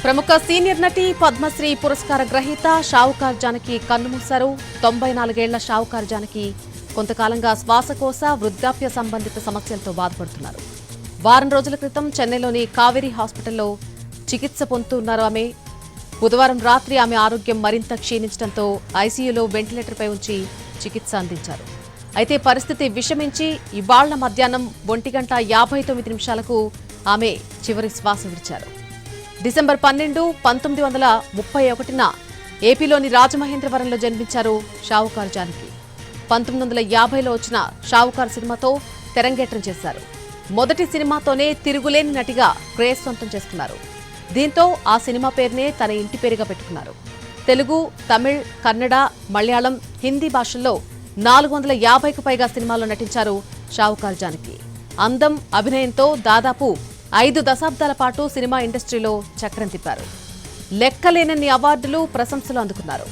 ప్రముఖ సీనియర్ నటి పద్మశ్రీ పురస్కార గ్రహీత షావుకార్ జానకి కన్నుమూశారు. 94 ఏళ్ల షావుకార్ జానకి కొంతకాలంగా శ్వాసకోశ వృద్ధాప్య సంబంధిత సమస్యలతో బాధపడుతున్నారు. వారం రోజుల క్రితం చెన్నైలోని కావేరీ హాస్పిటల్లో చికిత్స పొందుతున్నారు ఆమె. బుధవారం రాత్రి ఆమె ఆరోగ్యం మరింత క్షీణించడంతో ఐసీయూలో వెంటిలేటర్పై ఉంచి చికిత్స అందించారు. అయితే పరిస్థితి విషమించి ఇవాళ్ల మధ్యాహ్నం 1:59 ఆమె చివరి శ్వాస విడిచారు. డిసెంబర్ 12, 1931న ఏపీలోని రాజమహేంద్రవరంలో జన్మించారు షావుకార్ జానకి. 1950లో వచ్చిన షావుకార్ సినిమాతో తెరంగేట్రం చేశారు. మొదటి సినిమాతోనే తిరుగులేని నటిగా క్రేజ్ సొంతం చేసుకున్నారు. దీంతో ఆ సినిమా పేరునే తన ఇంటి పేరుగా పెట్టుకున్నారు. తెలుగు, తమిళ్, కన్నడ, మలయాళం, హిందీ భాషల్లో 450కు పైగా సినిమాల్లో నటించారు షావుకార్ జానకి. అందం, అభినయంతో దాదాపు 5 దశాబ్దాల పాటు సినిమా ఇండస్ట్రీలో చక్రం తిప్పారు. లెక్కలేనన్ని అవార్డులు, ప్రశంసలు అందుకున్నారు.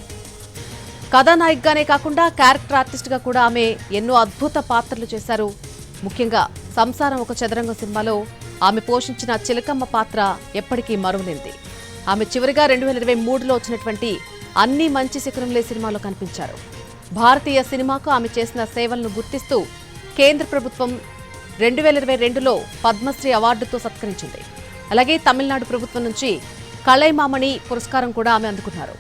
కథానాయికగానే కాకుండా క్యారెక్టర్ ఆర్టిస్ట్గా కూడా ఆమె ఎన్నో అద్భుత పాత్రలు చేశారు. ముఖ్యంగా సంసారం ఒక చదరంగం సినిమాలో ఆమె పోషించిన చిలకమ్మ పాత్ర ఎప్పటికీ మరువలేనిది. ఆమె చివరిగా 2023లో వచ్చినటువంటి అన్ని మంచి శిఖరంలే సినిమాలో కనిపించారు. భారతీయ సినిమాకు ఆమె చేసిన సేవలను గుర్తిస్తూ కేంద్ర ప్రభుత్వం 2022లో పద్మశ్రీ అవార్డుతో సత్కరించింది. అలాగే తమిళనాడు ప్రభుత్వం నుంచి కళైమామణి పురస్కారం కూడా ఆమె అందుకున్నారు.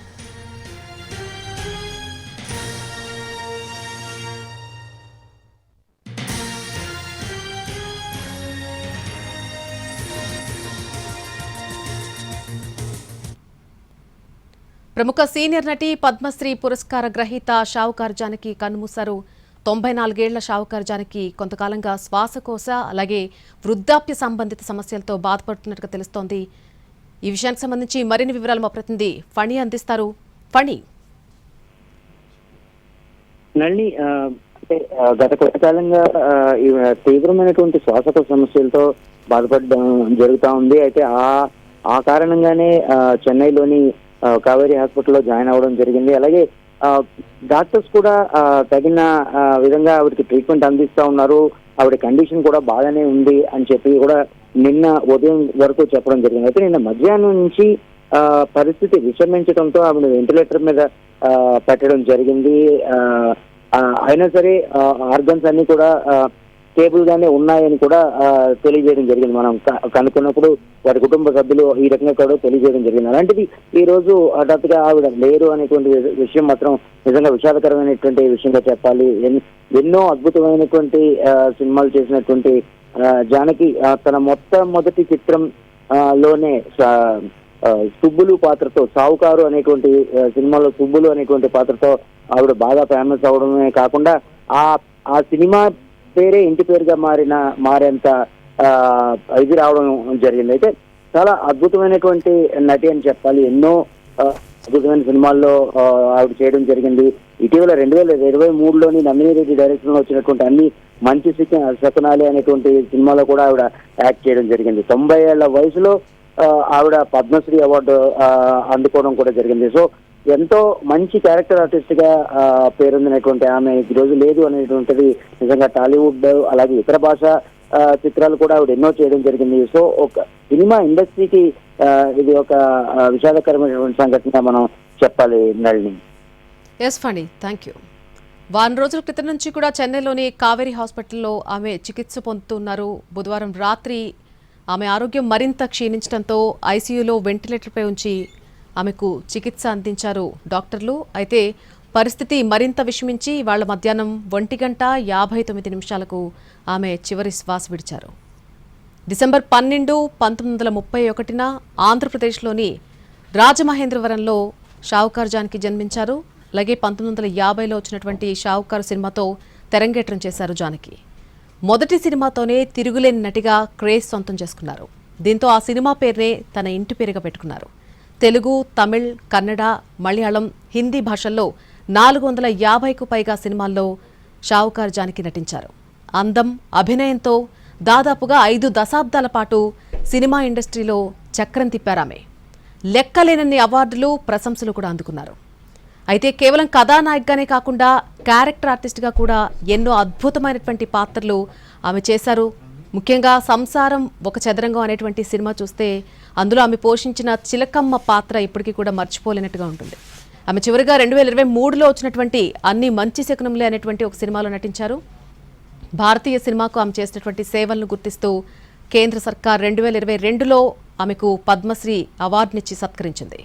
ప్రముఖ సీనియర్ నటి పద్మశ్రీ పురస్కార గ్రహీత షావుకార్ జానకి కన్నుమూశారు. 94 ఏళ్ల షావుకార్ జానకి కొంతకాలంగా శ్వాసకోశ అలాగే వృద్ధాప్య సంబంధిత సమస్యలతో బాధపడుతున్నట్టుగా తెలుస్తోంది. ఈ విషయానికి సంబంధించి మరిన్ని వివరాలు మా ప్రతినిధి ఫణి అందిస్తారు. ఫణి, నళిని, గత కొంతకాలంగా తీవ్రమైనటువంటి శ్వాసకోశ సమస్యలతో బాధపడడం జరుగుతూ ఉంది. అయితే ఆ కారణంగానే చెన్నైలోని కావేరీ హాస్పిటల్లో జాయిన్ అవ్వడం జరిగింది. అలాగే డాక్టర్స్ కూడా తగిన విధంగా ఆవిడకి ట్రీట్మెంట్ అందిస్తా ఉన్నారు. ఆవిడ కండిషన్ కూడా బాగానే ఉంది అని చెప్పి కూడా నిన్న ఉదయం వరకు చెప్పడం జరిగింది. అయితే నిన్న మధ్యాహ్నం నుంచి పరిస్థితి విషమించడంతో ఆవిడ వెంటిలేటర్ మీద పెట్టడం జరిగింది. అయినా సరే ఆర్గన్స్ అన్ని కూడా స్టేబుల్ గానే ఉన్నాయని కూడా తెలియజేయడం జరిగింది. మనం కనుక్కున్నప్పుడు వారి కుటుంబ సభ్యులు ఈ రకంగా కూడా తెలియజేయడం జరిగింది. అలాంటిది ఈ రోజు హఠాత్తుగా ఆవిడ లేరు అనేటువంటి విషయం మాత్రం నిజంగా విషాదకరమైనటువంటి విషయంగా చెప్పాలి. ఎన్నో అద్భుతమైనటువంటి సినిమాలు చేసినటువంటి జానకి తన మొట్టమొదటి చిత్రం లోనే సుబ్బులు పాత్రతో, సావుకారు అనేటువంటి సినిమాలో సుబ్బులు అనేటువంటి పాత్రతో ఆవిడ బాగా ఫేమస్ అవడమే కాకుండా ఆ సినిమా పేరే ఇంటి పేరుగా మారేంత ఇది రావడం జరిగింది. అయితే చాలా అద్భుతమైనటువంటి నటి అని చెప్పాలి. ఎన్నో అద్భుతమైన సినిమాల్లో ఆవిడ చేయడం జరిగింది. ఇటీవల 2023లోని నమ్మినీ రెడ్డి డైరెక్షన్ లో వచ్చినటువంటి అన్ని మంచి శకునాలే అనేటువంటి సినిమాలో కూడా ఆవిడ యాక్ట్ చేయడం జరిగింది. 90 ఏళ్ల వయసులో ఆవిడ పద్మశ్రీ అవార్డు అందుకోవడం కూడా జరిగింది. సో ఎంతో మంచి క్యారెక్టర్ ఆర్టిస్ట్ గా పేరొందినటువంటి ఆమె ఈ రోజు లేదు అనేటువంటిది నిజంగా టాలీవుడ్ అలాగే ఇతర భాష చిత్రాలు కూడా ఆవిడ ఎన్నో చేయడం జరిగింది. సో ఒక సినిమా ఇండస్ట్రీకి ఇది ఒక విషాదకరమైనటువంటి సంఘటనగా మనం చెప్పాలి. Nalini. Yes Phani, thank you. వారం రోజుల క్రితం నుంచి కూడా చెన్నైలోని కావేరీ హాస్పిటల్లో ఆమె చికిత్స పొందుతున్నారు. బుధవారం రాత్రి ఆమె ఆరోగ్యం మరింత క్షీణించడంతో ఐసీయూలో వెంటిలేటర్పై ఉంచి ఆమెకు చికిత్స అందించారు డాక్టర్లు. అయితే పరిస్థితి మరింత విషమించి వాళ్ళ మధ్యాహ్నం 1:59 ఆమె చివరి శ్వాస విడిచారు. డిసెంబర్ 12, 1931న ఆంధ్రప్రదేశ్లోని రాజమహేంద్రవరంలో షావుకార్ జానకి జన్మించారు. అలాగే 1950లో వచ్చినటువంటి షావుకార్ సినిమాతో తెరంగేట్రం చేశారు జానకి. మొదటి సినిమాతోనే తిరుగులేని నటిగా క్రేజ్ సొంతం చేసుకున్నారు. దీంతో ఆ సినిమా పేరునే తన ఇంటి పేరుగా పెట్టుకున్నారు. తెలుగు, తమిళ్, కన్నడ, మలయాళం, హిందీ భాషల్లో 450కు పైగా సినిమాల్లో షావుకార్ జానకి నటించారు. అందం, అభినయంతో దాదాపుగా 5 దశాబ్దాల పాటు సినిమా ఇండస్ట్రీలో చక్రం తిప్పారామె. లెక్కలేనన్ని అవార్డులు, ప్రశంసలు కూడా అందుకున్నారు. అయితే కేవలం కథానాయికగానే కాకుండా క్యారెక్టర్ ఆర్టిస్ట్గా కూడా ఎన్నో అద్భుతమైనటువంటి పాత్రలు ఆమె చేశారు. ముఖ్యంగా సంసారం ఒక చదరంగం అనేటువంటి సినిమా చూస్తే అందులో ఆమె పోషించిన చిలకమ్మ పాత్ర ఇప్పటికీ కూడా మర్చిపోలేనట్టుగా ఉంటుంది. ఆమె చివరిగా 2023లో వచ్చినటువంటి అన్ని మంచి శకునంలే అనేటువంటి ఒక సినిమాలో నటించారు. భారతీయ సినిమాకు ఆమె చేసినటువంటి సేవలను గుర్తిస్తూ కేంద్ర సర్కార్ 2022లో ఆమెకు పద్మశ్రీ అవార్డునిచ్చి సత్కరించింది.